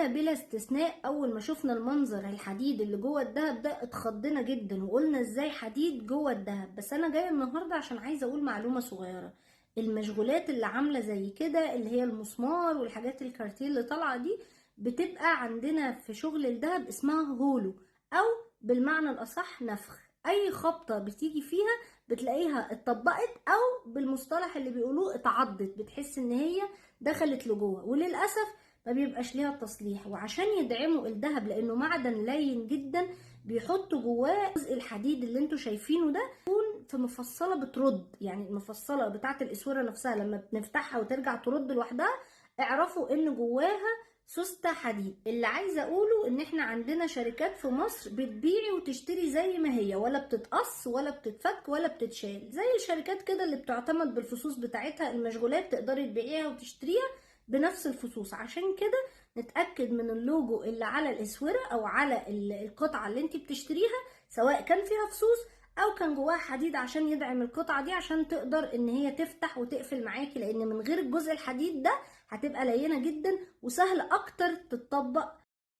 كلنا بلا استثناء اول ما شفنا المنظر الحديد اللي جوه الدهب ده اتخضينا جدا وقلنا ازاي حديد جوه الدهب. بس انا جايه النهارده عشان عايزه اقول معلومه صغيره. المشغولات اللي عامله زي كده اللي هي المسمار والحاجات الكارتيه اللي طالعه دي بتبقى عندنا في شغل الدهب اسمها هولو، او بالمعنى الاصح نفخ. اي خبطه بتيجي فيها بتلاقيها اتطبقت، او بالمصطلح اللي بيقولوه اتعضت، بتحس ان هي دخلت لجوه. وللاسف ما بيبقاش ليها تصليح. وعشان يدعموا الذهب لانه معدن لين جدا بيحطوا جواه جزء الحديد اللي انتوا شايفينه ده يكون في مفصله بترد، يعني المفصله بتاعه الاسوره نفسها لما بنفتحها وترجع ترد لوحدها اعرفوا ان جواها سوسته حديد. اللي عايزه اقوله ان احنا عندنا شركات في مصر بتبيعي وتشتري زي ما هي، ولا بتتقص ولا بتتفك ولا بتتشال، زي الشركات كده اللي بتعتمد بالفصوص بتاعتها. المشغولات تقدري تبيعيها وتشتريها بنفس الفصوص. عشان كده نتأكد من اللوجو اللي على الاسورة او على القطعة اللي انت بتشتريها، سواء كان فيها فصوص او كان جواها حديد عشان يدعم القطعة دي عشان تقدر ان هي تفتح وتقفل معاكي. لان من غير الجزء الحديد ده هتبقى لينة جدا وسهل اكتر تتطبق